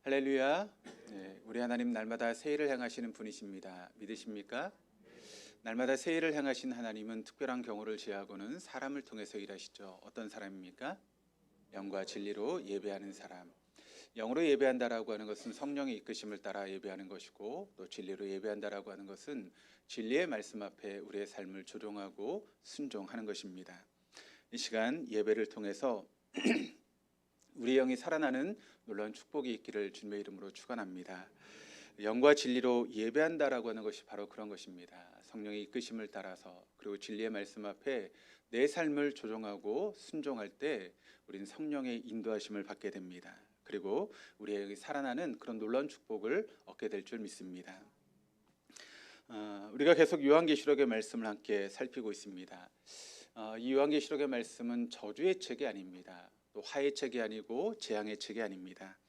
할렐루야. 네, 우리 하나님 날마다 새 일을 행하시는 분이십니다. 믿으십니까? 날마다 새 일을 행하신 하나님은 특별한 경우를 제하고는 사람을 통해서 일하시죠. 어떤 사람입니까? 영과 진리로 예배하는 사람. 영으로 예배한다라고 하는 것은 성령의 이끄심을 따라 예배하는 것이고, 또 진리로 예배한다라고 하는 것은 진리의 말씀 앞에 우리의 삶을 조종하고 순종하는 것입니다. 이 시간 예배를 통해서 우리 영이 살아나는 놀라운 축복이 있기를 주님의 이름으로 축원합니다. 영과 진리로 예배한다라고 하는 것이 바로 그런 것입니다. 성령의 이끄심을 따라서, 그리고 진리의 말씀 앞에 내 삶을 조종하고 순종할 때 우리는 성령의 인도하심을 받게 됩니다. 그리고 우리의 영이 살아나는 그런 놀라운 축복을 얻게 될 줄 믿습니다. 우리가 계속 요한계시록의 말씀을 함께 살피고 있습니다. 이 요한계시록의 말씀은 저주의 책이 아닙니다. 또 화의 책이 아니고 재앙의 책이 아닙니다.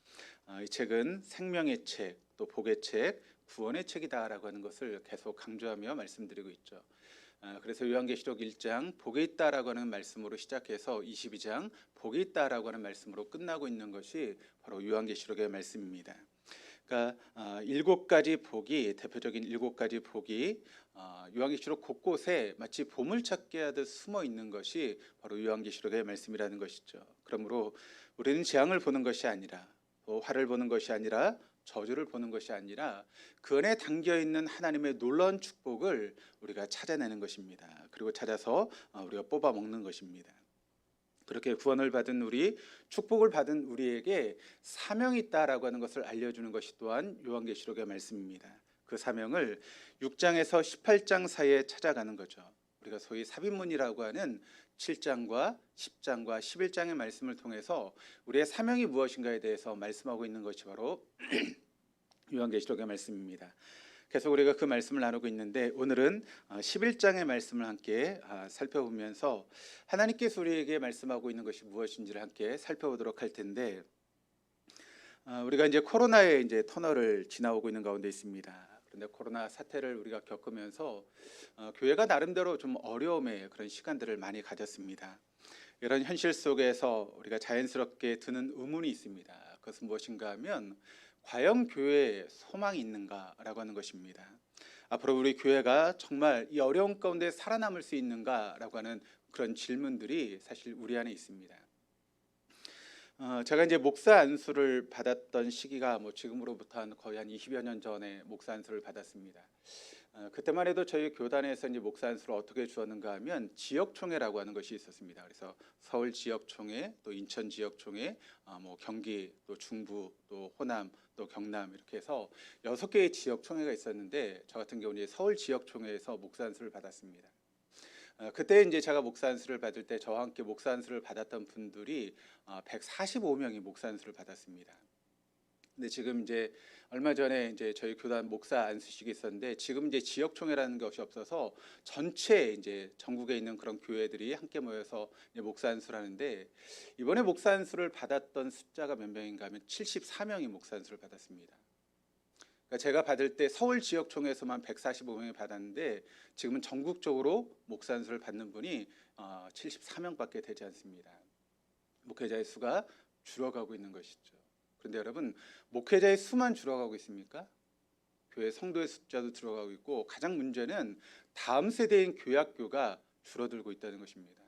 이 책은 생명의 책, 또 복의 책, 구원의 책이다라고 하는 것을 계속 강조하며 말씀드리고 있죠. 그래서 요한계시록 1장 복이 있다라고 하는 말씀으로 시작해서 22장 복이 있다라고 하는 말씀으로 끝나고 있는 것이 바로 요한계시록의 말씀입니다. 그러니까 7가지 복이, 대표적인 7가지 복이 요한계시록 곳곳에 마치 보물찾기 하듯 숨어 있는 것이 바로 요한계시록의 말씀이라는 것이죠. 그러므로 우리는 재앙을 보는 것이 아니라, 또 화를 보는 것이 아니라, 저주를 보는 것이 아니라 그 안에 담겨있는 하나님의 놀라운 축복을 우리가 찾아내는 것입니다. 그리고 찾아서 우리가 뽑아 먹는 것입니다. 그렇게 구원을 받은 우리, 축복을 받은 우리에게 사명이 있다라고 하는 것을 알려주는 것이 또한 요한계시록의 말씀입니다. 그 사명을 6장에서 18장 사이에 찾아가는 거죠. 우리가 소위 삽입문이라고 하는 7장과 10장과 11장의 말씀을 통해서 우리의 사명이 무엇인가에 대해서 말씀하고 있는 것이 바로 요한계시록의 말씀입니다. 계속 우리가 그 말씀을 나누고 있는데, 오늘은 11장의 말씀을 함께 살펴보면서 하나님께서 우리에게 말씀하고 있는 것이 무엇인지를 함께 살펴보도록 할 텐데, 우리가 이제 코로나의 이제 터널을 지나오고 있는 가운데 있습니다. 그런데 코로나 사태를 우리가 겪으면서 교회가 나름대로 좀 어려움의 그런 시간들을 많이 가졌습니다. 이런 현실 속에서 우리가 자연스럽게 드는 의문이 있습니다. 그것은 무엇인가 하면 과연 교회에 소망이 있는가라고 하는 것입니다. 앞으로 우리 교회가 정말 이 어려운 가운데 살아남을 수 있는가라고 하는 그런 질문들이 사실 우리 안에 있습니다. 제가 이제 목사 안수를 받았던 시기가 지금으로부터 거의 한 20여 년 전에 목사 안수를 받았습니다. 그때만 해도 저희 교단에서 이제 목사 안수를 어떻게 주었는가 하면 지역총회라고 하는 것이 있었습니다. 그래서 서울 지역총회, 또 인천 지역총회, 경기, 또 중부, 또 호남, 또 경남, 이렇게 해서 6개의 지역총회가 있었는데, 저 같은 경우는 서울 지역총회에서 목사 안수를 받았습니다. 그때 이제 제가 목사 안수를 받을 때 저와 함께 목사 안수를 받았던 분들이 145명이 목사 안수를 받았습니다. 근데 지금 이제 얼마 전에 이제 저희 교단 목사 안수식이 있었는데, 지금 이제 지역총회라는 것이 없어서 전체 이제 전국에 있는 그런 교회들이 함께 모여서 이제 목사 안수를 하는데, 이번에 목사 안수를 받았던 숫자가 몇 명인가 하면 74명이 목사 안수를 받았습니다. 그러니까 제가 받을 때 서울 지역총회에서만 145명이 받았는데, 지금은 전국적으로 목사 안수를 받는 분이 74명밖에 되지 않습니다. 목회자의 수가 줄어가고 있는 것이죠. 그런데 여러분, 목회자의 수만 줄어가고 있습니까? 교회 성도의 숫자도 줄어가고 있고, 가장 문제는 다음 세대인 교회학교가 줄어들고 있다는 것입니다.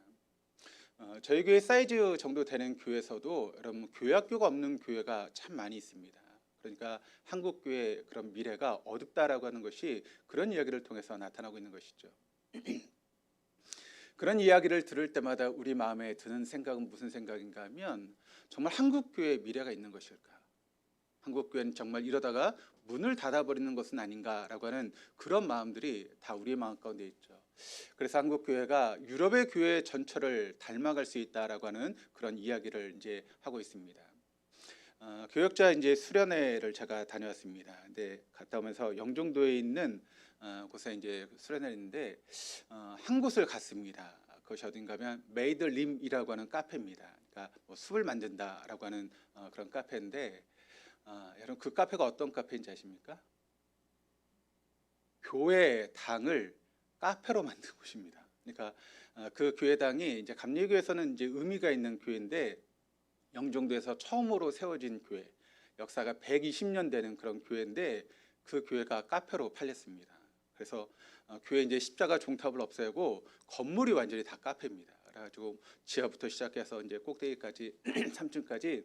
저희 교회 사이즈 정도 되는 교회에서도 여러분, 교회학교가 없는 교회가 참 많이 있습니다. 그러니까 한국 교회의 그런 미래가 어둡다라고 하는 것이 그런 이야기를 통해서 나타나고 있는 것이죠. 그런 이야기를 들을 때마다 우리 마음에 드는 생각은 무슨 생각인가 하면, 정말 한국 교회에 미래가 있는 것일까? 한국 교회는 정말 이러다가 문을 닫아버리는 것은 아닌가라고 하는 그런 마음들이 다 우리의 마음 가운데 있죠. 그래서 한국 교회가 유럽의 교회 전체를 닮아갈 수 있다라고 하는 그런 이야기를 이제 하고 있습니다. 교역자 이제 수련회를 제가 다녀왔습니다. 근데 갔다 오면서 영종도에 있는 곳에 이제 수련회를 했는데, 한 곳을 갔습니다. 그것이 어딘가 하면 메이들림이라고 하는 카페입니다. 그러니까 숲을 만든다라고 하는 그런 카페인데, 여러분, 그 카페가 어떤 카페인지 아십니까? 교회당을 카페로 만든 곳입니다. 그러니까 그 교회당이 이제 감리교에서는 이제 의미가 있는 교회인데, 영종도에서 처음으로 세워진 교회, 역사가 120년 되는 그런 교회인데 그 교회가 카페로 팔렸습니다. 그래서 교회 이제 십자가 종탑을 없애고 건물이 완전히 다 카페입니다. 그래가지고 지하부터 시작해서 이제 꼭대기까지 3층까지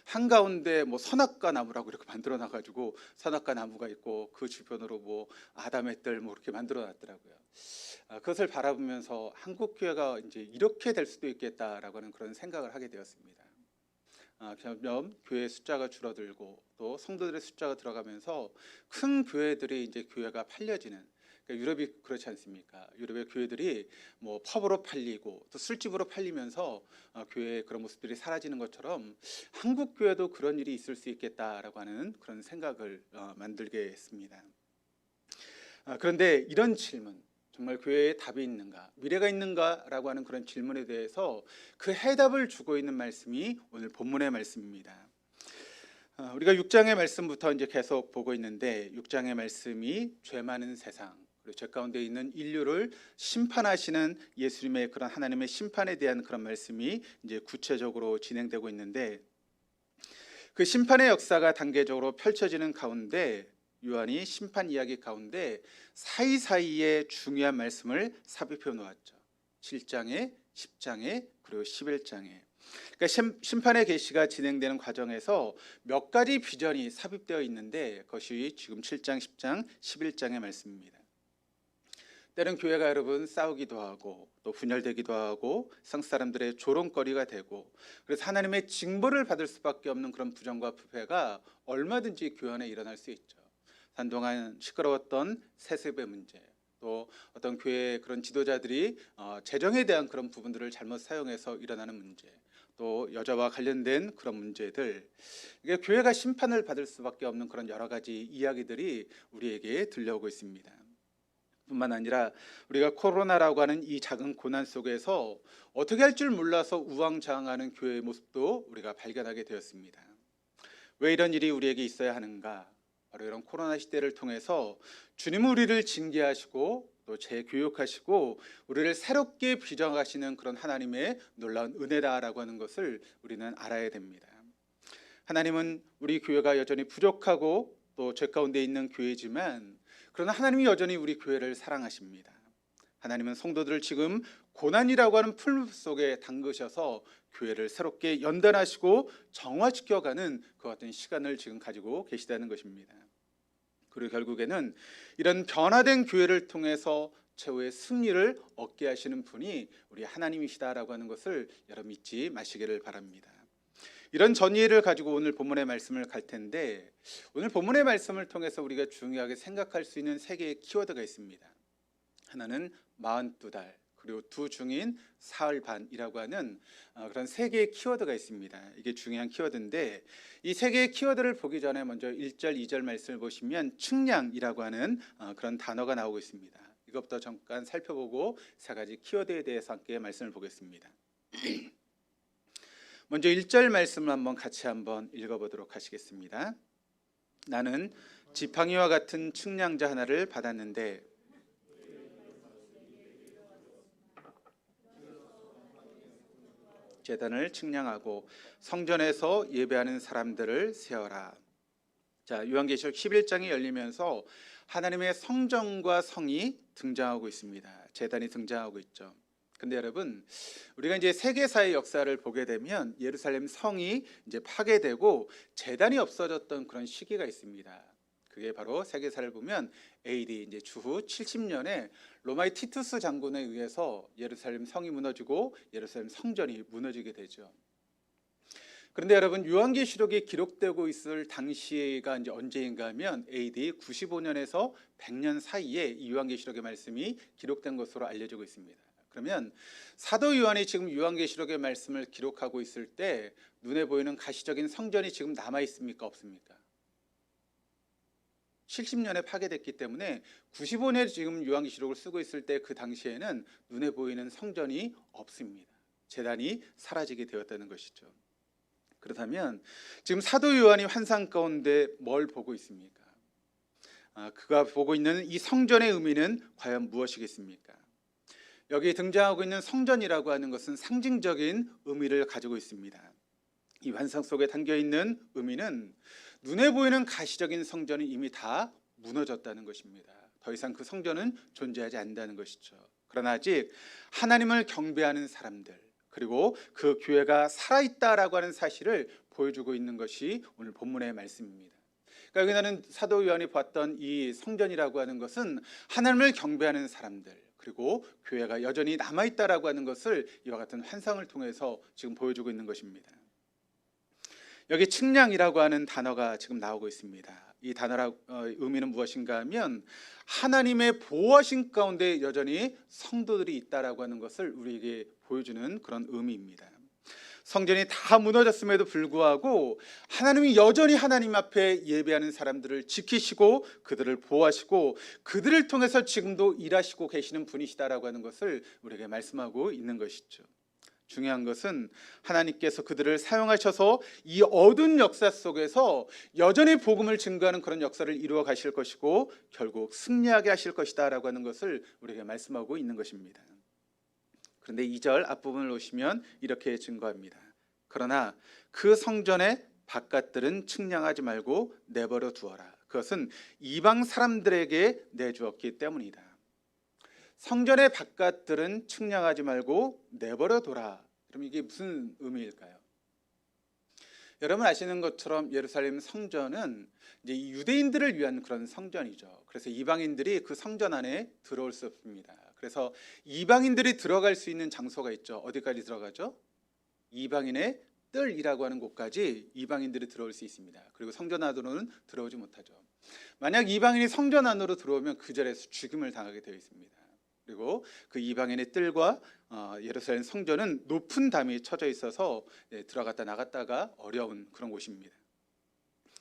한가운데 뭐 선악과 나무라고 이렇게 만들어 놔가지고 선악과 나무가 있고 그 주변으로 뭐 아담의 뜰 뭐 이렇게 만들어 놨더라고요. 그것을 바라보면서 한국 교회가 이제 이렇게 될 수도 있겠다라고 하는 그런 생각을 하게 되었습니다. 점점 교회 숫자가 줄어들고 또 성도들의 숫자가 들어가면서 큰 교회들이 이제 교회가 팔려지는, 그러니까 유럽이 그렇지 않습니까? 유럽의 교회들이 뭐 펍으로 팔리고 또 술집으로 팔리면서 교회의 그런 모습들이 사라지는 것처럼 한국 교회도 그런 일이 있을 수 있겠다라고 하는 그런 생각을 만들게 했습니다. 그런데 이런 질문, 정말 교회에 답이 있는가, 미래가 있는가라고 하는 그런 질문에 대해서 그 해답을 주고 있는 말씀이 오늘 본문의 말씀입니다. 우리가 6장의 말씀부터 이제 계속 보고 있는데 6장의 말씀이 죄 많은 세상, 그리고 죄 가운데 있는 인류를 심판하시는 예수님의 그런 하나님의 심판에 대한 그런 말씀이 이제 구체적으로 진행되고 있는데, 그 심판의 역사가 단계적으로 펼쳐지는 가운데 요한이 심판 이야기 가운데 사이사이에 중요한 말씀을 삽입해 놓았죠. 7장에 10장에 그리고 11장에. 그러니까 심판의 계시가 진행되는 과정에서 몇 가지 비전이 삽입되어 있는데 그것이 지금 7장, 10장, 11장의 말씀입니다. 때는 교회가 여러분 싸우기도 하고 또 분열되기도 하고 성서 사람들의 조롱거리가 되고, 그래서 하나님의 징벌을 받을 수밖에 없는 그런 부정과 부패가 얼마든지 교회 안에 일어날 수 있죠. 한동안 시끄러웠던 세습의 문제, 또 어떤 교회의 그런 지도자들이 재정에 대한 그런 부분들을 잘못 사용해서 일어나는 문제, 또 여자와 관련된 그런 문제들, 이게 교회가 심판을 받을 수밖에 없는 그런 여러 가지 이야기들이 우리에게 들려오고 있습니다. 뿐만 아니라 우리가 코로나라고 하는 이 작은 고난 속에서 어떻게 할 줄 몰라서 우왕좌왕하는 교회의 모습도 우리가 발견하게 되었습니다. 왜 이런 일이 우리에게 있어야 하는가? 바로 이런 코로나 시대를 통해서 주님은 우리를 징계하시고 또 재교육하시고 우리를 새롭게 빚어가시는 그런 하나님의 놀라운 은혜다라고 하는 것을 우리는 알아야 됩니다. 하나님은 우리 교회가 여전히 부족하고 또 죄 가운데 있는 교회지만, 그러나 하나님이 여전히 우리 교회를 사랑하십니다. 하나님은 성도들을 지금 고난이라고 하는 풀 속에 담그셔서 교회를 새롭게 연단하시고 정화시켜가는 그 같은 시간을 지금 가지고 계시다는 것입니다. 그리고 결국에는 이런 변화된 교회를 통해서 최후의 승리를 얻게 하시는 분이 우리 하나님이시다라고 하는 것을 여러분 잊지 마시기를 바랍니다. 이런 전이해를 가지고 오늘 본문의 말씀을 갈 텐데, 오늘 본문의 말씀을 통해서 우리가 중요하게 생각할 수 있는 세 개의 키워드가 있습니다. 하나는 42달, 그리고 두 중인 사흘 반이라고 하는 그런 세 개의 키워드가 있습니다. 이게 중요한 키워드인데, 이 세 개의 키워드를 보기 전에 먼저 1절, 2절 말씀을 보시면 측량이라고 하는 그런 단어가 나오고 있습니다. 이것부터 잠깐 살펴보고 세 가지 키워드에 대해서 함께 말씀을 보겠습니다. 먼저 1절 말씀을 같이 한번 읽어보도록 하시겠습니다. 나는 지팡이와 같은 측량자 하나를 받았는데 제단을 측량하고 성전에서 예배하는 사람들을 세어라. 자, 요한계시록 11장이 열리면서 하나님의 성전과 성이 등장하고 있습니다. 제단이 등장하고 있죠. 근데 여러분, 우리가 이제 세계사의 역사를 보게 되면 예루살렘 성이 이제 파괴되고 제단이 없어졌던 그런 시기가 있습니다. 그게 바로 세계사를 보면 AD 이제 주후 70년에 로마의 티투스 장군에 의해서 예루살렘 성이 무너지고 예루살렘 성전이 무너지게 되죠. 그런데 여러분, 요한계시록이 기록되고 있을 당시가 이제 언제인가 하면 AD 95년에서 100년 사이에 이 요한계시록의 말씀이 기록된 것으로 알려지고 있습니다. 그러면 사도 요한이 지금 요한계시록의 말씀을 기록하고 있을 때 눈에 보이는 가시적인 성전이 지금 남아 있습니까, 없습니까? 70년에 파괴됐기 때문에 95년에 지금 요한계시록을 쓰고 있을 때 그 당시에는 눈에 보이는 성전이 없습니다. 제단이 사라지게 되었다는 것이죠. 그렇다면 지금 사도 요한이 환상 가운데 뭘 보고 있습니까? 그가 보고 있는 이 성전의 의미는 과연 무엇이겠습니까? 여기 등장하고 있는 성전이라고 하는 것은 상징적인 의미를 가지고 있습니다. 이 환상 속에 담겨 있는 의미는 눈에 보이는 가시적인 성전은 이미 다 무너졌다는 것입니다. 더 이상 그 성전은 존재하지 않는다는 것이죠. 그러나 아직 하나님을 경배하는 사람들, 그리고 그 교회가 살아있다라고 하는 사실을 보여주고 있는 것이 오늘 본문의 말씀입니다. 그러니까 여기 나는 사도 요한이 봤던 이 성전이라고 하는 것은 하나님을 경배하는 사람들, 그리고 교회가 여전히 남아있다라고 하는 것을 이와 같은 환상을 통해서 지금 보여주고 있는 것입니다. 여기 측량이라고 하는 단어가 지금 나오고 있습니다. 이 단어의 의미는 무엇인가 하면 하나님의 보호하심 가운데 여전히 성도들이 있다라고 하는 것을 우리에게 보여주는 그런 의미입니다. 성전이 다 무너졌음에도 불구하고 하나님이 여전히 하나님 앞에 예배하는 사람들을 지키시고 그들을 보호하시고 그들을 통해서 지금도 일하시고 계시는 분이시다라고 하는 것을 우리에게 말씀하고 있는 것이죠. 중요한 것은 하나님께서 그들을 사용하셔서 이 어두운 역사 속에서 여전히 복음을 증거하는 그런 역사를 이루어 가실 것이고 결국 승리하게 하실 것이다 라고 하는 것을 우리에게 말씀하고 있는 것입니다. 그런데 2절 앞부분을 보시면 이렇게 증거합니다. 그러나 그 성전의 바깥들은 측량하지 말고 내버려 두어라. 그것은 이방 사람들에게 내주었기 때문이다. 성전의 바깥들은 측량하지 말고 내버려 둬라. 그럼 이게 무슨 의미일까요? 여러분 아시는 것처럼 예루살렘 성전은 이제 유대인들을 위한 그런 성전이죠. 그래서 이방인들이 그 성전 안에 들어올 수 없습니다. 그래서 이방인들이 들어갈 수 있는 장소가 있죠. 어디까지 들어가죠? 이방인의 뜰이라고 하는 곳까지 이방인들이 들어올 수 있습니다. 그리고 성전 안으로는 들어오지 못하죠. 만약 이방인이 성전 안으로 들어오면 그 자리에서 죽임을 당하게 되어 있습니다. 그리고 그 이방인의 뜰과 예루살렘 성전은 높은 담이 쳐져 있어서 들어갔다 나갔다가 어려운 그런 곳입니다.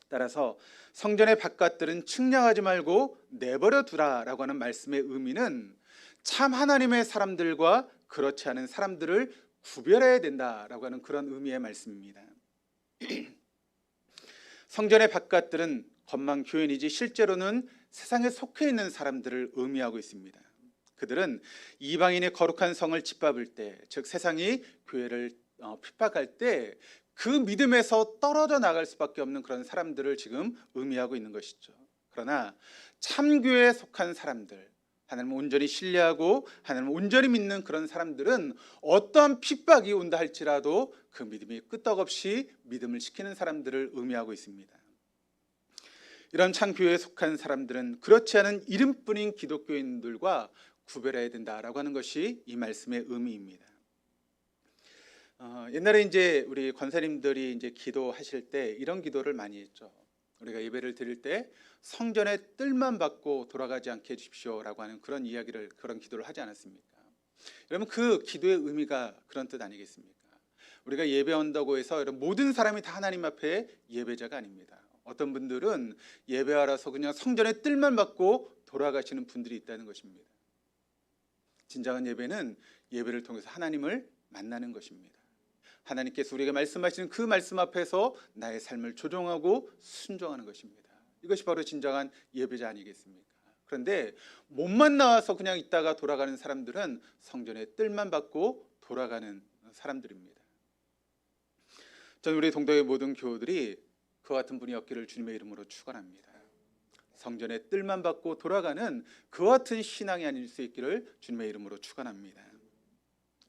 따라서 성전의 바깥들은 측량하지 말고 내버려 두라라고 하는 말씀의 의미는 참 하나님의 사람들과 그렇지 않은 사람들을 구별해야 된다라고 하는 그런 의미의 말씀입니다. 성전의 바깥들은 겉만 교인이지 실제로는 세상에 속해 있는 사람들을 의미하고 있습니다. 그들은 이방인의 거룩한 성을 짓밟을 때, 즉 세상이 교회를 핍박할 때 그 믿음에서 떨어져 나갈 수밖에 없는 그런 사람들을 지금 의미하고 있는 것이죠. 그러나 참교회에 속한 사람들, 하나님을 온전히 신뢰하고 하나님을 온전히 믿는 그런 사람들은 어떠한 핍박이 온다 할지라도 그 믿음이 끄떡없이 믿음을 지키는 사람들을 의미하고 있습니다. 이런 참교회에 속한 사람들은 그렇지 않은 이름뿐인 기독교인들과 구별해야 된다라고 하는 것이 이 말씀의 의미입니다. 옛날에 이제 우리 권사님들이 이제 기도하실 때 이런 기도를 많이 했죠. 우리가 예배를 드릴 때 성전의 뜰만 받고 돌아가지 않게 해주십시오라고 하는 그런 이야기를, 그런 기도를 하지 않았습니까? 여러분 그 기도의 의미가 그런 뜻 아니겠습니까? 우리가 예배 온다고 해서 모든 사람이 다 하나님 앞에 예배자가 아닙니다. 어떤 분들은 예배하러서 그냥 성전의 뜰만 받고 돌아가시는 분들이 있다는 것입니다. 진정한 예배는 예배를 통해서 하나님을 만나는 것입니다. 하나님께서 우리에게 말씀하시는 그 말씀 앞에서 나의 삶을 조종하고 순종하는 것입니다. 이것이 바로 진정한 예배자 아니겠습니까? 그런데 몸만 나와서 그냥 있다가 돌아가는 사람들은 성전의 뜰만 받고 돌아가는 사람들입니다. 저는 우리 동덕의 모든 교우들이 그와 같은 분이 없기를 주님의 이름으로 축원합니다. 성전의 뜰만 받고 돌아가는 그와 같은 신앙이 아닐 수 있기를 주님의 이름으로 축원합니다.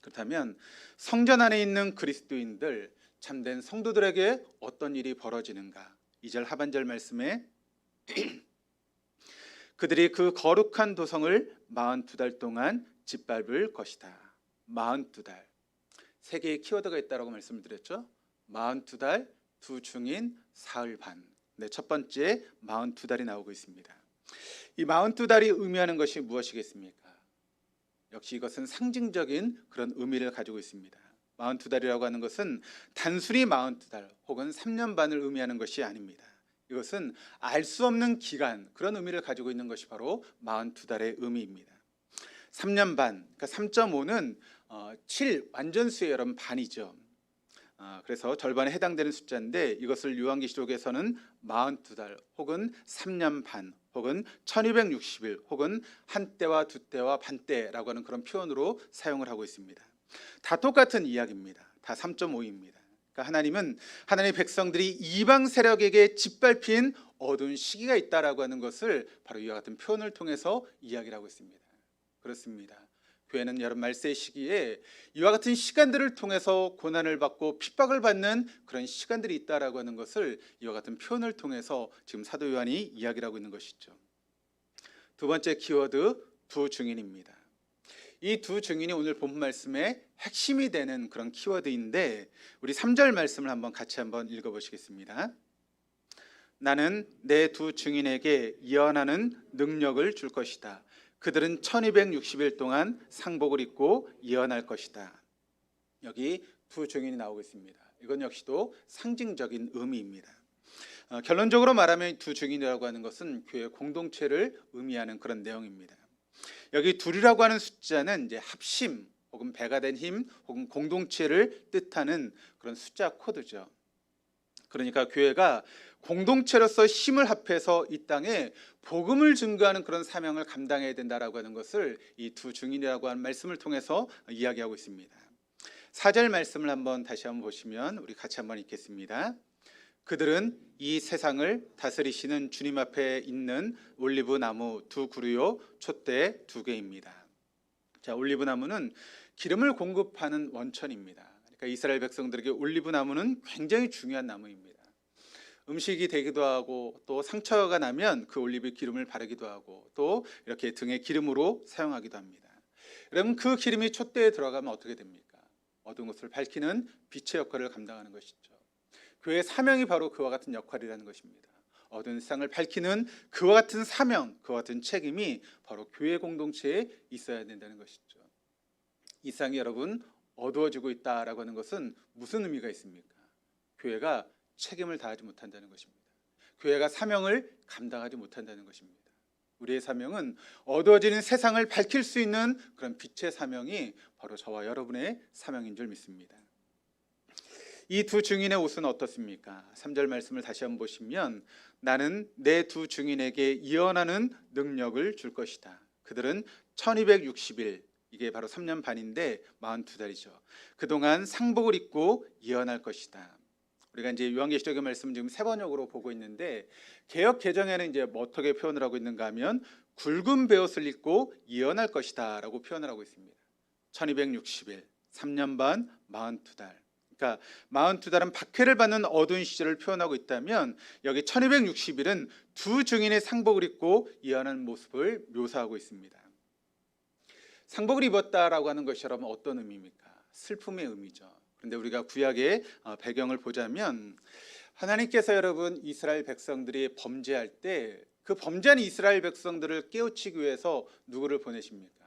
그렇다면 성전 안에 있는 그리스도인들, 참된 성도들에게 어떤 일이 벌어지는가? 2절 하반절 말씀에 그들이 그 거룩한 도성을 42달 동안 짓밟을 것이다. 42달. 세 개의 키워드가 있다고 말씀을 드렸죠. 42달, 두 중인 사흘 반. 네, 첫 번째 42달이 나오고 있습니다. 이 42달이 의미하는 것이 무엇이겠습니까? 역시 이것은 상징적인 그런 의미를 가지고 있습니다. 42달이라고 하는 것은 단순히 42달 혹은 3년 반을 의미하는 것이 아닙니다. 이것은 알 수 없는 기간, 그런 의미를 가지고 있는 것이 바로 42달의 의미입니다. 3년 반, 그러니까 3.5는 7 완전수의 여러분 반이죠. 그래서 절반에 해당되는 숫자인데 이것을 요한계시록에서는 42달 혹은 3년 반 혹은 1260일 혹은 한때와 두때와 반때라고 하는 그런 표현으로 사용을 하고 있습니다. 다 똑같은 이야기입니다. 다 3.5입니다. 그러니까 하나님은 하나님의 백성들이 이방 세력에게 짓밟힌 어두운 시기가 있다라고 하는 것을 바로 이와 같은 표현을 통해서 이야기를 하고 있습니다. 그렇습니다. 교회는 여름 말세 시기에 이와 같은 시간들을 통해서 고난을 받고 핍박을 받는 그런 시간들이 있다라고 하는 것을 이와 같은 표현을 통해서 지금 사도 요한이 이야기를 하고 있는 것이죠. 두 번째 키워드, 두 증인입니다. 이 두 증인이 오늘 본문 말씀의 핵심이 되는 그런 키워드인데, 우리 3절 말씀을 같이 한번 읽어보시겠습니다. 나는 내 두 증인에게 예언하는 능력을 줄 것이다. 그들은 1260일 동안 상복을 입고 예언할 것이다. 여기 두 증인이 나오고 있습니다. 이건 역시도 상징적인 의미입니다. 결론적으로 말하면 두 증인이라고 하는 것은 교회 공동체를 의미하는 그런 내용입니다. 여기 둘이라고 하는 숫자는 이제 합심 혹은 배가 된 힘 혹은 공동체를 뜻하는 그런 숫자 코드죠. 그러니까 교회가 공동체로서 힘을 합해서 이 땅에 복음을 증거하는 그런 사명을 감당해야 된다라고 하는 것을 이 두 증인이라고 하는 말씀을 통해서 이야기하고 있습니다. 4절 말씀을 다시 한번 보시면 우리 같이 한번 읽겠습니다. 그들은 이 세상을 다스리시는 주님 앞에 있는 올리브 나무 두 그루요 촛대 두 개입니다. 자, 올리브 나무는 기름을 공급하는 원천입니다. 그러니까 이스라엘 백성들에게 올리브 나무는 굉장히 중요한 나무입니다. 음식이 되기도 하고 또 상처가 나면 그 올리브 기름을 바르기도 하고 또 이렇게 등에 기름으로 사용하기도 합니다. 여러분, 그 기름이 촛대에 들어가면 어떻게 됩니까? 어두운 것을 밝히는 빛의 역할을 감당하는 것이죠. 교회의 사명이 바로 그와 같은 역할이라는 것입니다. 어두운 세상을 밝히는 그와 같은 사명, 그와 같은 책임이 바로 교회 공동체에 있어야 된다는 것이죠. 이 세상이 여러분 어두워지고 있다라고 하는 것은 무슨 의미가 있습니까? 교회가 책임을 다하지 못한다는 것입니다. 교회가 사명을 감당하지 못한다는 것입니다. 우리의 사명은 어두워지는 세상을 밝힐 수 있는 그런 빛의 사명이 바로 저와 여러분의 사명인 줄 믿습니다. 이 두 증인의 옷은 어떻습니까? 3절 말씀을 다시 한번 보시면 나는 내 두 증인에게 예언하는 능력을 줄 것이다. 그들은 1260일, 이게 바로 3년 반인데 42달이죠. 그동안 상복을 입고 예언할 것이다. 우리가 이제 요한계시록의 말씀 지금 세 번역으로 보고 있는데, 개역 개정에는 이제 어떻게 표현을 하고 있는가 하면 굵은 베옷을 입고 예언할 것이다라고 표현을 하고 있습니다. 1260일, 3년 반, 42달. 그러니까 42달은 박해를 받는 어두운 시절을 표현하고 있다면, 여기 1260일은 두 증인의 상복을 입고 예언하는 모습을 묘사하고 있습니다. 상복을 입었다라고 하는 것이 여러분 어떤 의미입니까? 슬픔의 의미죠. 그런데 우리가 구약의 배경을 보자면, 하나님께서 여러분 이스라엘 백성들이 범죄할 때 그 범죄한 이스라엘 백성들을 깨우치기 위해서 누구를 보내십니까?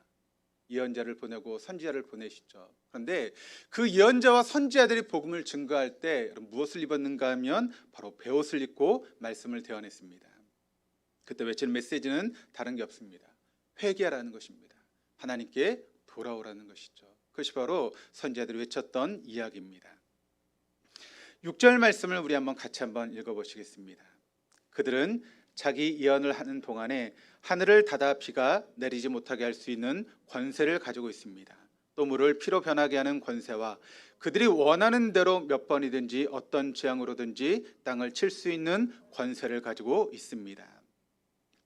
예언자를 보내고 선지자를 보내시죠. 그런데 그 예언자와 선지자들이 복음을 증거할 때 무엇을 입었는가 하면 바로 베옷을 입고 말씀을 대언했습니다. 그때 외치는 메시지는 다른 게 없습니다. 회개하라는 것입니다. 하나님께 돌아오라는 것이죠. 그것이 바로 선지자들이 외쳤던 이야기입니다. 6절 말씀을 우리 같이 한번 읽어보시겠습니다. 그들은 자기 예언을 하는 동안에 하늘을 닫아 비가 내리지 못하게 할 수 있는 권세를 가지고 있습니다. 또 물을 피로 변하게 하는 권세와 그들이 원하는 대로 몇 번이든지 어떤 재앙으로든지 땅을 칠 수 있는 권세를 가지고 있습니다.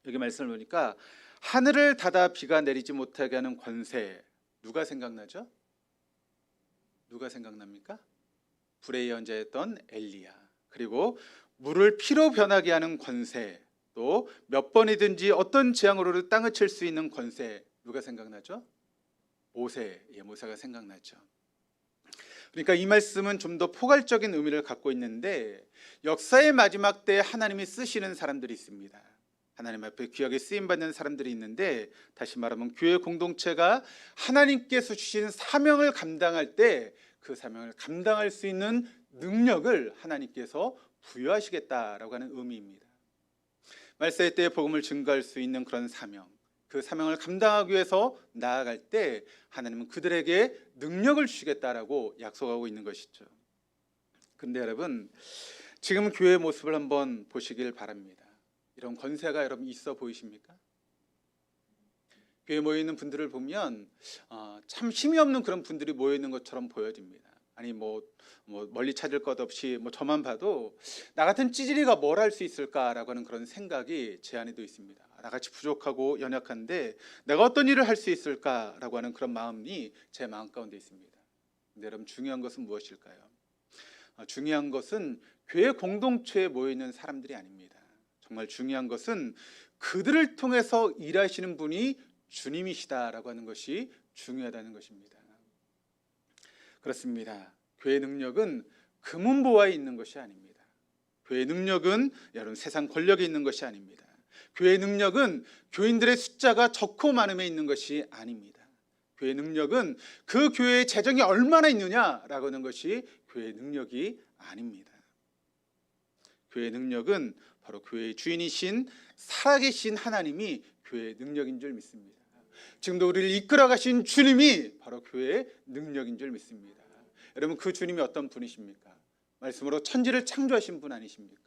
여기 말씀을 보니까 하늘을 닫아 비가 내리지 못하게 하는 권세, 누가 생각나죠? 누가 생각납니까? 불의 예언자였던 엘리야. 그리고 물을 피로 변하게 하는 권세, 또 몇 번이든지 어떤 재앙으로도 땅을 칠 수 있는 권세, 누가 생각나죠? 모세, 모세가 생각나죠. 그러니까 이 말씀은 좀 더 포괄적인 의미를 갖고 있는데, 역사의 마지막 때에 하나님이 쓰시는 사람들이 있습니다. 하나님 앞에 귀하게 쓰임받는 사람들이 있는데, 다시 말하면 교회 공동체가 하나님께서 주신 사명을 감당할 때 그 사명을 감당할 수 있는 능력을 하나님께서 부여하시겠다라고 하는 의미입니다. 말세 때에 복음을 증거할 수 있는 그런 사명, 그 사명을 감당하기 위해서 나아갈 때 하나님은 그들에게 능력을 주시겠다라고 약속하고 있는 것이죠. 그런데 여러분, 지금 교회의 모습을 한번 보시길 바랍니다. 이런 권세가 여러분 있어 보이십니까? 교회에 모여있는 분들을 보면 참 힘이 없는 그런 분들이 모여있는 것처럼 보여집니다. 아니 뭐 멀리 찾을 것 없이 저만 봐도 나 같은 찌질이가 뭘 할 수 있을까라고 하는 그런 생각이 제 안에도 있습니다. 나같이 부족하고 연약한데 내가 어떤 일을 할 수 있을까라고 하는 그런 마음이 제 마음 가운데 있습니다. 근데 여러분, 중요한 것은 무엇일까요? 중요한 것은 교회 공동체에 모여 있는 사람들이 아닙니다. 정말 중요한 것은 그들을 통해서 일하시는 분이 주님이시다라고 하는 것이 중요하다는 것입니다. 그렇습니다. 교회의 능력은 금은보화에 있는 것이 아닙니다. 교회의 능력은 여러분 세상 권력에 있는 것이 아닙니다. 교회의 능력은 교인들의 숫자가 적고 많음에 있는 것이 아닙니다. 교회의 능력은 그 교회의 재정이 얼마나 있느냐라고 하는 것이 교회의 능력이 아닙니다. 교회의 능력은 바로 교회의 주인이신 살아계신 하나님이 교회의 능력인 줄 믿습니다. 지금도 우리를 이끌어 가신 주님이 바로 교회의 능력인 줄 믿습니다. 여러분, 그 주님이 어떤 분이십니까? 말씀으로 천지를 창조하신 분 아니십니까?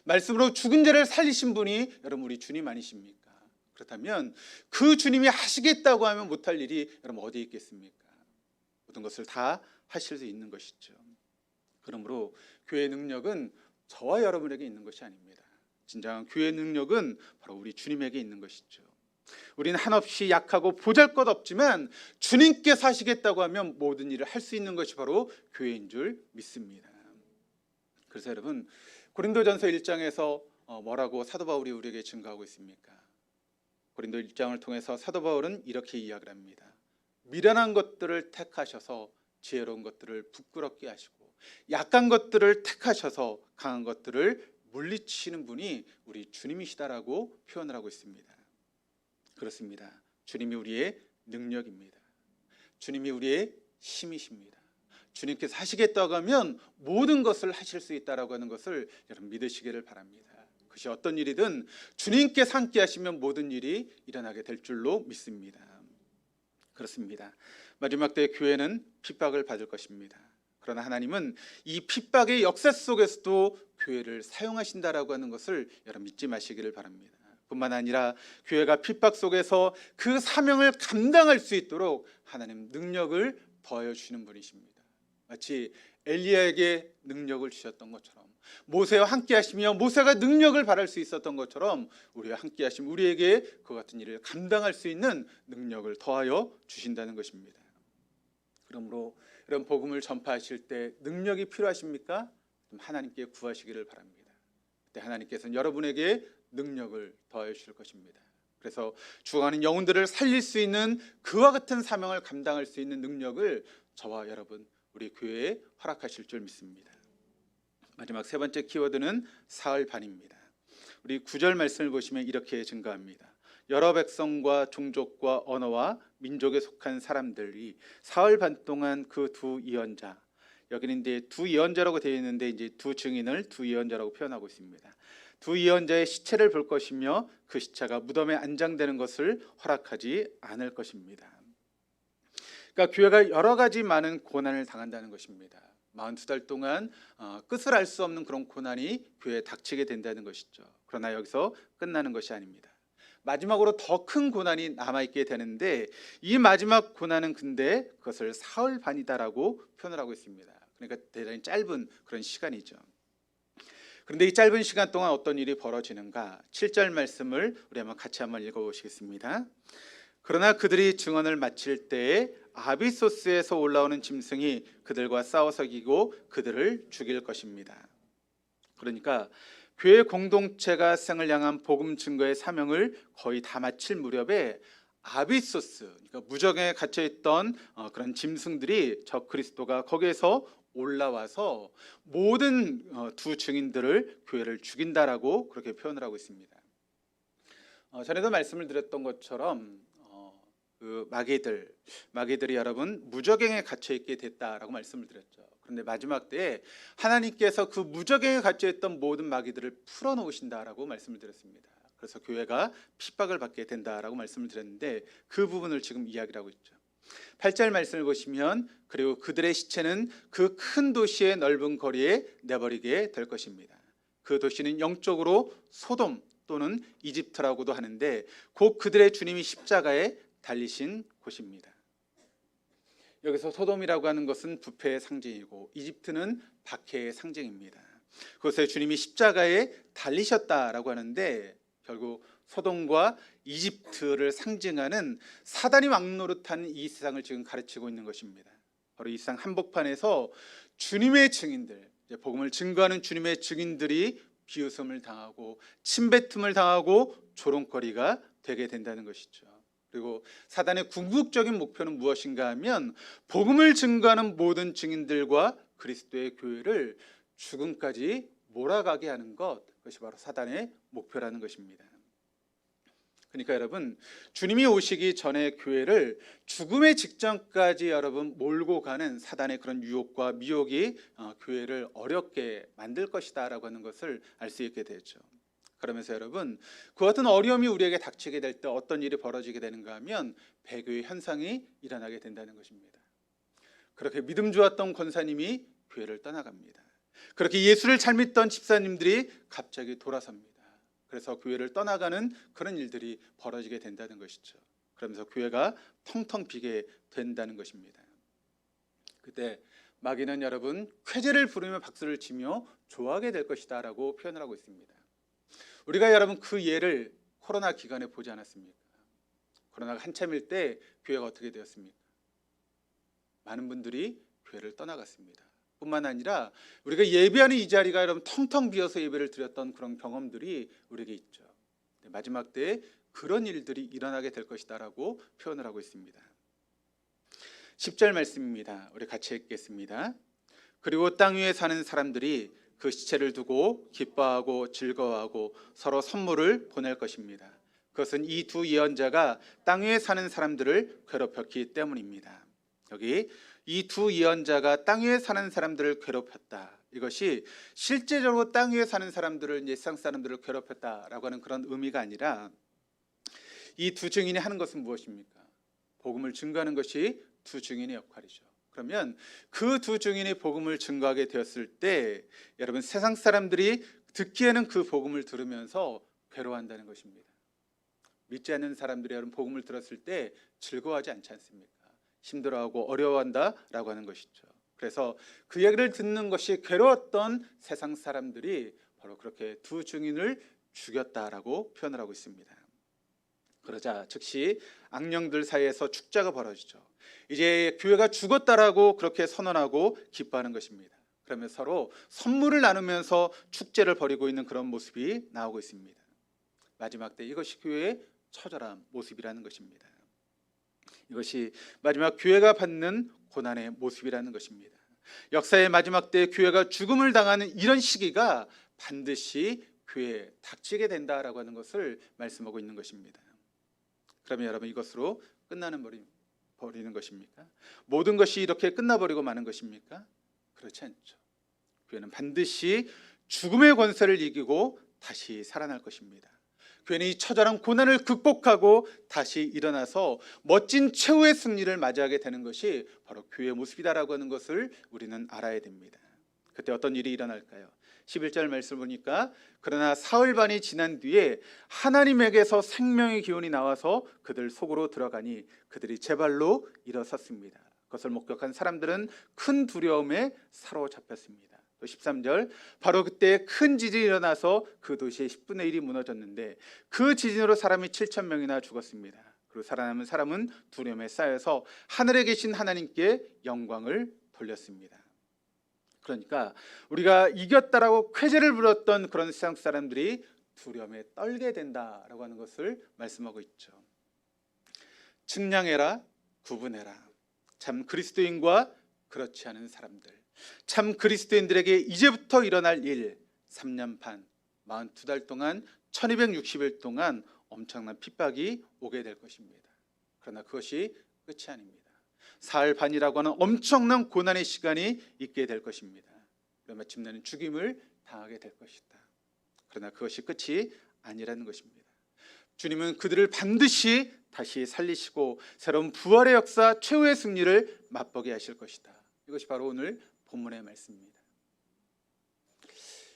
말씀으로 죽은 자를 살리신 분이 여러분 우리 주님 아니십니까? 그렇다면 그 주님이 하시겠다고 하면 못할 일이 여러분 어디에 있겠습니까? 모든 것을 다 하실 수 있는 것이죠. 그러므로 교회의 능력은 저와 여러분에게 있는 것이 아닙니다. 진정한 교회의 능력은 바로 우리 주님에게 있는 것이죠. 우리는 한없이 약하고 보잘것없지만 주님께서 하시겠다고 하면 모든 일을 할 수 있는 것이 바로 교회인 줄 믿습니다. 그래서 여러분, 고린도전서 1장에서 뭐라고 사도 바울이 우리에게 증거하고 있습니까? 고린도 1장을 통해서 사도 바울은 이렇게 이야기를 합니다. 미련한 것들을 택하셔서 지혜로운 것들을 부끄럽게 하시고 약한 것들을 택하셔서 강한 것들을 물리치시는 분이 우리 주님이시다라고 표현을 하고 있습니다. 그렇습니다. 주님이 우리의 능력입니다. 주님이 우리의 힘이십니다. 주님께서 하시겠다고 하면 모든 것을 하실 수 있다라고 하는 것을 여러분 믿으시기를 바랍니다. 그것이 어떤 일이든 주님께서 함께 하시면 모든 일이 일어나게 될 줄로 믿습니다. 그렇습니다. 마지막 때의 교회는 핍박을 받을 것입니다. 그러나 하나님은 이 핍박의 역사 속에서도 교회를 사용하신다라고 하는 것을 여러분 믿지 마시기를 바랍니다. 뿐만 아니라 교회가 핍박 속에서 그 사명을 감당할 수 있도록 하나님 능력을 더하여 주시는 분이십니다. 마치 엘리야에게 능력을 주셨던 것처럼, 모세와 함께 하시며 모세가 능력을 발할 수 있었던 것처럼 우리와 함께 하시면 우리에게 그 같은 일을 감당할 수 있는 능력을 더하여 주신다는 것입니다. 그러므로 이런 복음을 전파하실 때 능력이 필요하십니까? 하나님께 구하시기를 바랍니다. 그때 하나님께서는 여러분에게 능력을 더하여 주실 것입니다. 그래서 죽어가는 영혼들을 살릴 수 있는 그와 같은 사명을 감당할 수 있는 능력을 저와 여러분 우리 교회에 허락하실 줄 믿습니다. 마지막 세 번째 키워드는 사흘 반입니다. 우리 9절 말씀을 보시면 이렇게 증거합니다. 여러 백성과 종족과 언어와 민족에 속한 사람들이 사흘 반 동안 그 두 예언자, 여기는 이제 두 예언자라고 되어 있는데 이제 두 증인을 두 예언자라고 표현하고 있습니다. 두 예언자의 시체를 볼 것이며 그 시체가 무덤에 안장되는 것을 허락하지 않을 것입니다. 그러니까 교회가 여러 가지 많은 고난을 당한다는 것입니다. 42달 동안 끝을 알 수 없는 그런 고난이 교회에 닥치게 된다는 것이죠. 그러나 여기서 끝나는 것이 아닙니다. 마지막으로 더 큰 고난이 남아있게 되는데 이 마지막 고난은 근데 그것을 사흘 반이다라고 표현을 하고 있습니다. 그러니까 대단히 짧은 그런 시간이죠. 그런데 이 짧은 시간 동안 어떤 일이 벌어지는가? 7절 말씀을 우리 같이 한번 읽어보시겠습니다. 그러나 그들이 증언을 마칠 때에 아비소스에서 올라오는 짐승이 그들과 싸워서 이기고 그들을 죽일 것입니다. 그러니까 교회 공동체가 생을 향한 복음 증거의 사명을 거의 다 마칠 무렵에 아비소스, 그러니까 무적에 갇혀있던 그런 짐승들이 저 그리스도가 거기에서 올라와서 모든 두 증인들을 교회를 죽인다라고 그렇게 표현을 하고 있습니다. 전에도 말씀을 드렸던 것처럼 그 마귀들이 여러분 무적행에 갇혀 있게 됐다라고 말씀을 드렸죠. 그런데 마지막 때에 하나님께서 그 무적행에 갇혀 있던 모든 마귀들을 풀어놓으신다라고 말씀을 드렸습니다. 그래서 교회가 핍박을 받게 된다라고 말씀을 드렸는데 그 부분을 지금 이야기를 하고 있죠. 8절 말씀을 보시면 그리고 그들의 시체는 그 큰 도시의 넓은 거리에 내버리게 될 것입니다. 그 도시는 영적으로 소돔 또는 이집트라고도 하는데 곧 그들의 주님이 십자가에 달리신 곳입니다. 여기서 소돔이라고 하는 것은 부패의 상징이고 이집트는 박해의 상징입니다. 그것에 주님이 십자가에 달리셨다라고 하는데 결국 소돔과 이집트를 상징하는 사단이 왕노릇하는 이 세상을 지금 가르치고 있는 것입니다. 바로 이 세상 한복판에서 주님의 증인들, 복음을 증거하는 주님의 증인들이 비웃음을 당하고 침뱉음을 당하고 조롱거리가 되게 된다는 것이죠. 그리고 사단의 궁극적인 목표는 무엇인가 하면 복음을 증거하는 모든 증인들과 그리스도의 교회를 죽음까지 몰아가게 하는 것, 그것이 바로 사단의 목표라는 것입니다. 그러니까 여러분, 주님이 오시기 전에 교회를 죽음의 직전까지 여러분 몰고 가는 사단의 그런 유혹과 미혹이 교회를 어렵게 만들 것이다 라고 하는 것을 알 수 있게 되죠. 그러면서 여러분, 그 같은 어려움이 우리에게 닥치게 될 때 어떤 일이 벌어지게 되는가 하면 배교의 현상이 일어나게 된다는 것입니다. 그렇게 믿음 좋았던 권사님이 교회를 떠나갑니다. 그렇게 예수를 잘 믿던 집사님들이 갑자기 돌아섭니다. 그래서 교회를 떠나가는 그런 일들이 벌어지게 된다는 것이죠. 그러면서 교회가 텅텅 비게 된다는 것입니다. 그때 마귀는 여러분 쾌재를 부르며 박수를 치며 좋아하게 될 것이다 라고 표현을 하고 있습니다. 우리가 여러분 그 예를 코로나 기간에 보지 않았습니까? 코로나가 한참일 때 교회가 어떻게 되었습니까? 많은 분들이 교회를 떠나갔습니다. 뿐만 아니라 우리가 예배하는 이 자리가 여러분 텅텅 비어서 예배를 드렸던 그런 경험들이 우리에게 있죠. 마지막 때에 그런 일들이 일어나게 될 것이다 라고 표현을 하고 있습니다. 10절 말씀입니다. 우리 같이 읽겠습니다. 그리고 땅 위에 사는 사람들이 그 시체를 두고 기뻐하고 즐거워하고 서로 선물을 보낼 것입니다. 그것은 이 두 예언자가 땅 위에 사는 사람들을 괴롭혔기 때문입니다. 여기 이 두 예언자가 땅 위에 사는 사람들을 괴롭혔다. 이것이 실제적으로 땅 위에 사는 사람들을 이제 세상 사람들을 괴롭혔다라고 하는 그런 의미가 아니라 이 두 증인이 하는 것은 무엇입니까? 복음을 증거하는 것이 두 증인의 역할이죠. 그러면 그 두 증인이 복음을 증거하게 되었을 때 여러분 세상 사람들이 듣기에는 그 복음을 들으면서 괴로워한다는 것입니다. 믿지 않는 사람들이 여러분 복음을 들었을 때 즐거워하지 않지 않습니까? 힘들어하고 어려워한다라고 하는 것이죠. 그래서 그 얘기를 듣는 것이 괴로웠던 세상 사람들이 바로 그렇게 두 증인을 죽였다라고 표현을 하고 있습니다. 그러자 즉시 악령들 사이에서 축제가 벌어지죠. 이제 교회가 죽었다라고 그렇게 선언하고 기뻐하는 것입니다. 그러면 서로 선물을 나누면서 축제를 벌이고 있는 그런 모습이 나오고 있습니다. 마지막 때 이것이 교회의 처절한 모습이라는 것입니다. 이것이 마지막 교회가 받는 고난의 모습이라는 것입니다. 역사의 마지막 때 교회가 죽음을 당하는 이런 시기가 반드시 교회에 닥치게 된다라고 하는 것을 말씀하고 있는 것입니다. 그러면 여러분 이것으로 버리는 것입니까? 모든 것이 이렇게 끝나버리고 마는 것입니까? 그렇지 않죠. 교회는 반드시 죽음의 권세를 이기고 다시 살아날 것입니다. 교회는 이 처절한 고난을 극복하고 다시 일어나서 멋진 최후의 승리를 맞이하게 되는 것이 바로 교회의 모습이다라고 하는 것을 우리는 알아야 됩니다. 그때 어떤 일이 일어날까요? 11절 말씀 보니까 그러나 사흘 반이 지난 뒤에 하나님에게서 생명의 기운이 나와서 그들 속으로 들어가니 그들이 제 발로 일어섰습니다. 그것을 목격한 사람들은 큰 두려움에 사로잡혔습니다. 또 13절 바로 그때 큰 지진이 일어나서 그 도시의 10분의 1이 무너졌는데 그 지진으로 사람이 7,000명이나 죽었습니다. 그리고 살아남은 사람은 두려움에 쌓여서 하늘에 계신 하나님께 영광을 돌렸습니다. 그러니까 우리가 이겼다라고 쾌재를 부렸던 그런 세상 사람들이 두려움에 떨게 된다라고 하는 것을 말씀하고 있죠. 측량해라, 구분해라. 참 그리스도인과 그렇지 않은 사람들, 참 그리스도인들에게 이제부터 일어날 일, 3년 반, 42달 동안 1260일 동안 엄청난 핍박이 오게 될 것입니다. 그러나 그것이 끝이 아닙니다. 사흘 반이라고 하는 엄청난 고난의 시간이 있게 될 것입니다. 그러면 마침내는 죽임을 당하게 될 것이다. 그러나 그것이 끝이 아니라는 것입니다. 주님은 그들을 반드시 다시 살리시고 새로운 부활의 역사, 최후의 승리를 맛보게 하실 것이다. 이것이 바로 오늘 본문의 말씀입니다.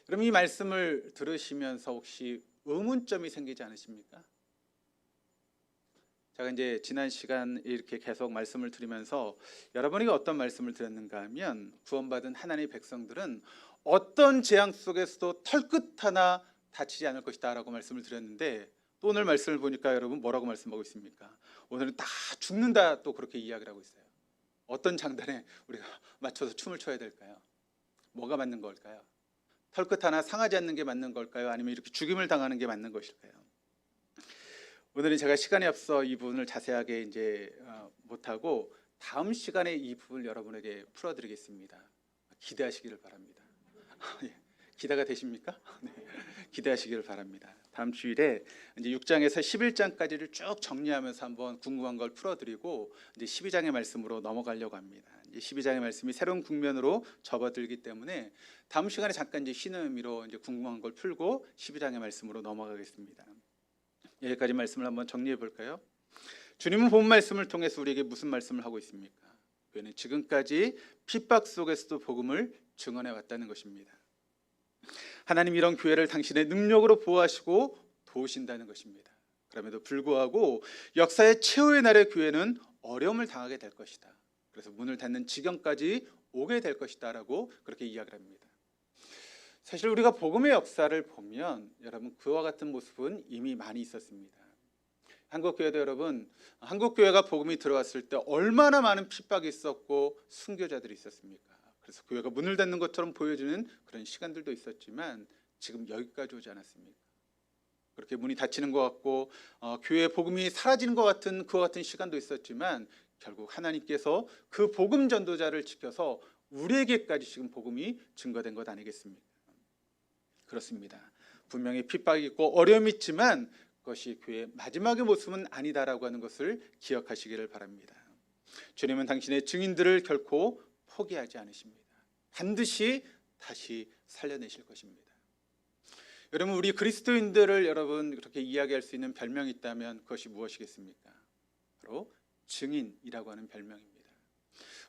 그럼 이 말씀을 들으시면서 혹시 의문점이 생기지 않으십니까? 제가 이제 지난 시간 이렇게 계속 말씀을 드리면서 여러분에게 어떤 말씀을 드렸는가 하면 구원받은 하나님의 백성들은 어떤 재앙 속에서도 털끝 하나 다치지 않을 것이다라고 말씀을 드렸는데 또 오늘 말씀을 보니까 여러분 뭐라고 말씀하고 있습니까? 오늘은 다 죽는다 또 그렇게 이야기를 하고 있어요. 어떤 장단에 우리가 맞춰서 춤을 춰야 될까요? 뭐가 맞는 걸까요? 털끝 하나 상하지 않는 게 맞는 걸까요? 아니면 이렇게 죽임을 당하는 게 맞는 것일까요? 오늘은 제가 시간이 없어 이 부분을 자세하게 이제 못하고 다음 시간에 이 부분을 여러분에게 풀어드리겠습니다. 기대하시기를 바랍니다. 예, 기대가 되십니까? 네, 기대하시기를 바랍니다. 다음 주일에 이제 6장에서 11장까지를 쭉 정리하면서 한번 궁금한 걸 풀어드리고 이제 12장의 말씀으로 넘어가려고 합니다. 이제 12장의 말씀이 새로운 국면으로 접어들기 때문에 다음 시간에 잠깐 이제 쉬는 의미로 이제 궁금한 걸 풀고 12장의 말씀으로 넘어가겠습니다. 여기까지 말씀을 한번 정리해 볼까요? 주님은 본 말씀을 통해서 우리에게 무슨 말씀을 하고 있습니까? 교회는 지금까지 핍박 속에서도 복음을 증언해 왔다는 것입니다. 하나님 이런 교회를 당신의 능력으로 보호하시고 도우신다는 것입니다. 그럼에도 불구하고 역사의 최후의 날의 교회는 어려움을 당하게 될 것이다. 그래서 문을 닫는 지경까지 오게 될 것이다 라고 그렇게 이야기를 합니다. 사실 우리가 복음의 역사를 보면 여러분 그와 같은 모습은 이미 많이 있었습니다. 한국교회도 여러분, 한국교회가 복음이 들어왔을 때 얼마나 많은 핍박이 있었고 순교자들이 있었습니까? 그래서 교회가 문을 닫는 것처럼 보여주는 그런 시간들도 있었지만 지금 여기까지 오지 않았습니까? 그렇게 문이 닫히는 것 같고 교회의 복음이 사라지는 것 같은 그와 같은 시간도 있었지만 결국 하나님께서 그 복음 전도자를 지켜서 우리에게까지 지금 복음이 증거된 것 아니겠습니까? 그렇습니다. 분명히 핍박이 있고 어려움이 있지만 그것이 교회의 마지막의 모습은 아니다라고 하는 것을 기억하시기를 바랍니다. 주님은 당신의 증인들을 결코 포기하지 않으십니다. 반드시 다시 살려내실 것입니다. 여러분 우리 그리스도인들을 여러분 그렇게 이야기할 수 있는 별명이 있다면 그것이 무엇이겠습니까? 바로 증인이라고 하는 별명입니다.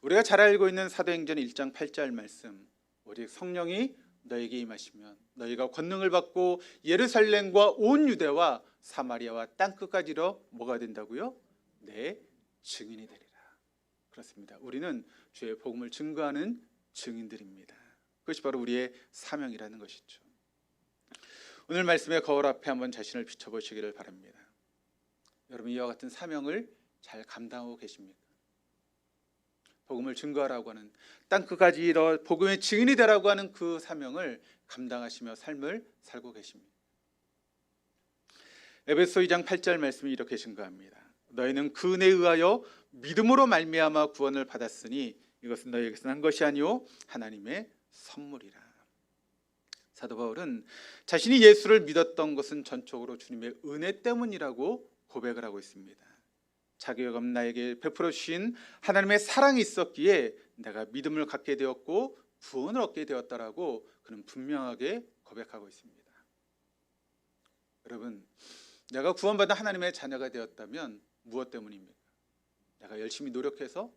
우리가 잘 알고 있는 사도행전 1장 8절 말씀, 오직 성령이 너에게 임하시면 너희가 권능을 받고 예루살렘과 온 유대와 사마리아와 땅끝까지 이르러 뭐가 된다고요? 내 증인이 되리라. 그렇습니다. 우리는 주의 복음을 증거하는 증인들입니다. 그것이 바로 우리의 사명이라는 것이죠. 오늘 말씀의 거울 앞에 한번 자신을 비춰보시기를 바랍니다. 여러분 이와 같은 사명을 잘 감당하고 계십니까? 복음을 증거하라고 하는 땅끝까지 이르러 복음의 증인이 되라고 하는 그 사명을 감당하시며 삶을 살고 계십니다. 에베소 2장 8절 말씀이 이렇게 증거합니다. 너희는 그 은혜에 의하여 믿음으로 말미암아 구원을 받았으니 이것은 너희에게서 난 것이 아니요 하나님의 선물이라. 사도 바울은 자신이 예수를 믿었던 것은 전적으로 주님의 은혜 때문이라고 고백을 하고 있습니다. 자기가 나에게 베풀어 주신 하나님의 사랑이 있었기에 내가 믿음을 갖게 되었고 구원을 얻게 되었다라고 그는 분명하게 고백하고 있습니다. 여러분, 내가 구원받은 하나님의 자녀가 되었다면 무엇 때문입니까? 내가 열심히 노력해서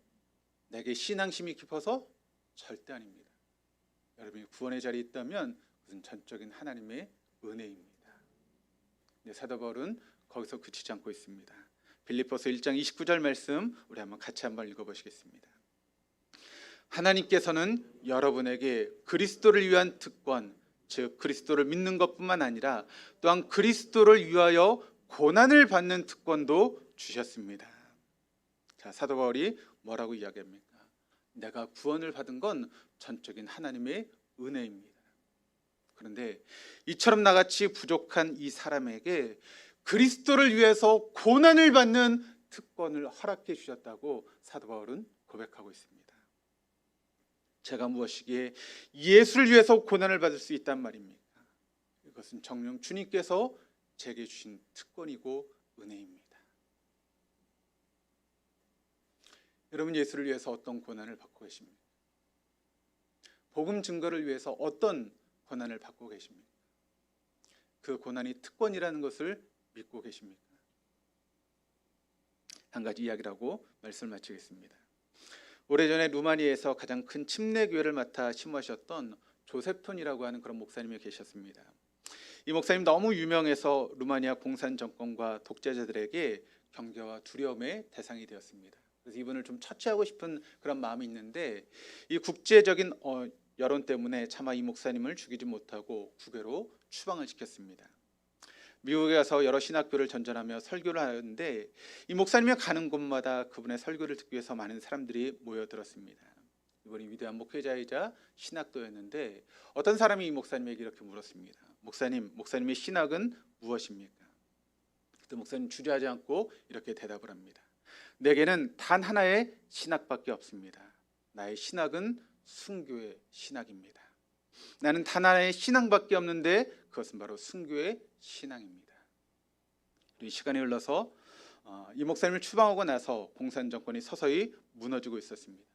내게 신앙심이 깊어서 절대 아닙니다. 여러분이 구원의 자리에 있다면 그것은 전적인 하나님의 은혜입니다. 네, 사도 바울은 거기서 그치지 않고 있습니다. 빌립보서 1장 29절 말씀 우리 한번 같이 한번 읽어보시겠습니다. 하나님께서는 여러분에게 그리스도를 위한 특권, 즉 그리스도를 믿는 것뿐만 아니라 또한 그리스도를 위하여 고난을 받는 특권도 주셨습니다. 자, 사도 바울이 뭐라고 이야기합니까? 내가 구원을 받은 건 전적인 하나님의 은혜입니다. 그런데 이처럼 나같이 부족한 이 사람에게 그리스도를 위해서 고난을 받는 특권을 허락해 주셨다고 사도 바울은 고백하고 있습니다. 제가 무엇이기에 예수를 위해서 고난을 받을 수 있단 말입니까? 이것은 정녕 주님께서 제게 주신 특권이고 은혜입니다. 여러분 예수를 위해서 어떤 고난을 받고 계십니까? 복음 증거를 위해서 어떤 고난을 받고 계십니까? 그 고난이 특권이라는 것을 믿고 계십니까? 한 가지 이야기를 하고 말씀을 마치겠습니다. 오래전에 루마니아에서 가장 큰 침례교회를 맡아 심으셨던 조셉톤이라고 하는 그런 목사님이 계셨습니다. 이 목사님 너무 유명해서 루마니아 공산 정권과 독재자들에게 경계와 두려움의 대상이 되었습니다. 그래서 이분을 좀 처치하고 싶은 그런 마음이 있는데 이 국제적인 여론 때문에 차마 이 목사님을 죽이지 못하고 국외로 추방을 시켰습니다. 미국에 가서 여러 신학교를 전전하며 설교를 하는데 이 목사님이 가는 곳마다 그분의 설교를 듣기 위해서 많은 사람들이 모여들었습니다. 이분이 위대한 목회자이자 신학도였는데 어떤 사람이 이 목사님에게 이렇게 물었습니다. 목사님의 신학은 무엇입니까? 그때 목사님 주저하지 않고 이렇게 대답을 합니다. 내게는 단 하나의 신학밖에 없습니다. 나의 신학은 순교의 신학입니다. 나는 단 하나의 신앙밖에 없는데 그것은 바로 순교의 신앙입니다. 이 시간이 흘러서 이 목사님을 추방하고 나서 공산 정권이 서서히 무너지고 있었습니다.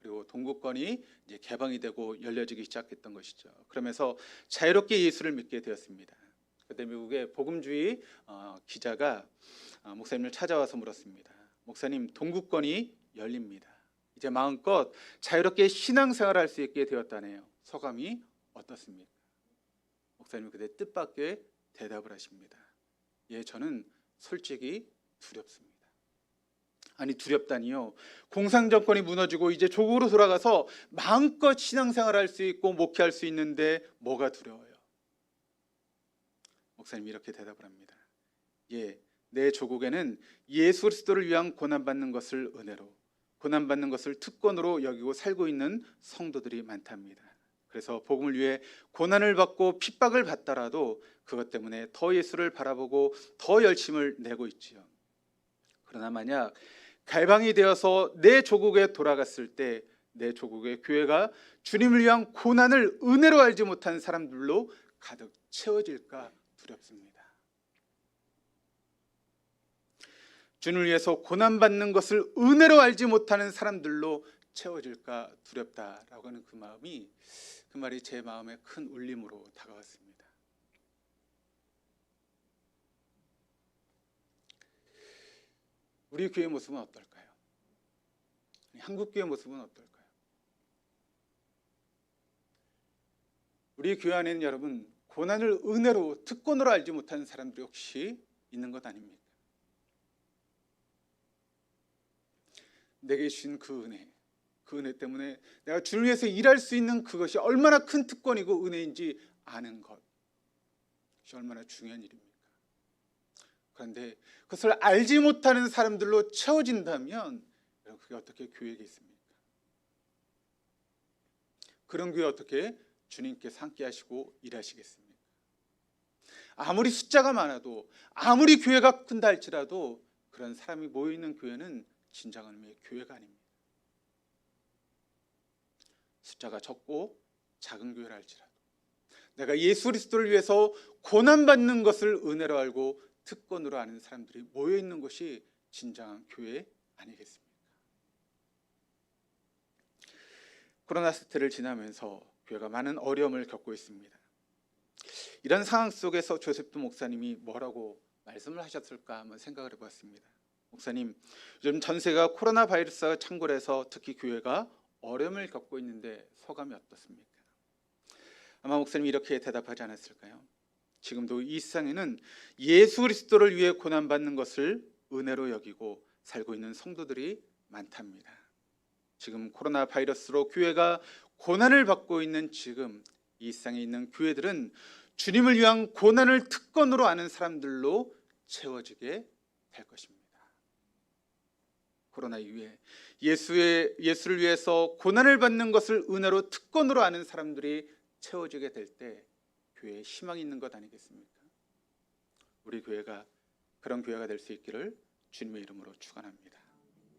그리고 동구권이 이제 개방이 되고 열려지기 시작했던 것이죠. 그러면서 자유롭게 예수를 믿게 되었습니다. 그때 미국의 복음주의 기자가 목사님을 찾아와서 물었습니다. 목사님, 동구권이 열립니다. 이제 마음껏 자유롭게 신앙생활을 할 수 있게 되었다네요. 소감이 어떻습니까? 목사님은 그때 뜻밖의 대답을 하십니다. 예, 저는 솔직히 두렵습니다. 아니, 두렵다니요. 공산정권이 무너지고 이제 조국으로 돌아가서 마음껏 신앙생활을 할 수 있고 목회할 수 있는데 뭐가 두려워요? 목사님이 이렇게 대답을 합니다. 예, 내 조국에는 예수 그리스도를 위한 고난받는 것을 은혜로, 고난받는 것을 특권으로 여기고 살고 있는 성도들이 많답니다. 그래서 복음을 위해 고난을 받고 핍박을 받더라도 그것 때문에 더 예수를 바라보고 더 열심을 내고 있지요. 그러나 만약 갈방이 되어서 내 조국에 돌아갔을 때 내 조국의 교회가 주님을 위한 고난을 은혜로 알지 못한 사람들로 가득 채워질까 두렵습니다. 주님을 위해서 고난받는 것을 은혜로 알지 못하는 사람들로 채워질까 두렵다라고 하는 그 말이 제 마음에 큰 울림으로 다가왔습니다. 우리 교회의 모습은 어떨까요? 한국 교회의 모습은 어떨까요? 우리 교회 안에는 여러분 고난을 은혜로 특권으로 알지 못하는 사람들이 혹시 있는 것 아닙니까? 내게 주신 그 은혜 때문에 내가 주를 위해서 일할 수 있는 그것이 얼마나 큰 특권이고 은혜인지 아는 것이 얼마나 중요한 일입니까? 그런데 그것을 알지 못하는 사람들로 채워진다면 그게 어떻게 교회겠습니까? 그런 교회 어떻게 주님께서 함께 하시고 일하시겠습니까? 아무리 숫자가 많아도 아무리 교회가 큰다 할지라도 그런 사람이 모여있는 교회는 진정한 의미의 교회가 아닙니다. 숫자가 적고 작은 교회라 할지라도 내가 예수 그리스도를 위해서 고난받는 것을 은혜로 알고 특권으로 아는 사람들이 모여있는 것이 진정한 교회 아니겠습니까? 코로나 사태를 지나면서 교회가 많은 어려움을 겪고 있습니다. 이런 상황 속에서 조셉도 목사님이 뭐라고 말씀을 하셨을까 한번 생각을 해봤습니다. 목사님, 요즘 전 세계가 코로나 바이러스가 창궐해서 특히 교회가 어려움을 겪고 있는데 소감이 어떻습니까? 아마 목사님이 이렇게 대답하지 않았을까요? 지금도 이 세상에는 예수 그리스도를 위해 고난받는 것을 은혜로 여기고 살고 있는 성도들이 많답니다. 지금 코로나 바이러스로 교회가 고난을 받고 있는 지금 이 세상에 있는 교회들은 주님을 위한 고난을 특권으로 아는 사람들로 채워지게 될 것입니다. 코로나 이후에 예수를 위해서 고난을 받는 것을 은혜로 특권으로 아는 사람들이 채워지게 될 때 교회에 희망이 있는 것 아니겠습니까? 우리 교회가 그런 교회가 될 수 있기를 주님의 이름으로 축원합니다.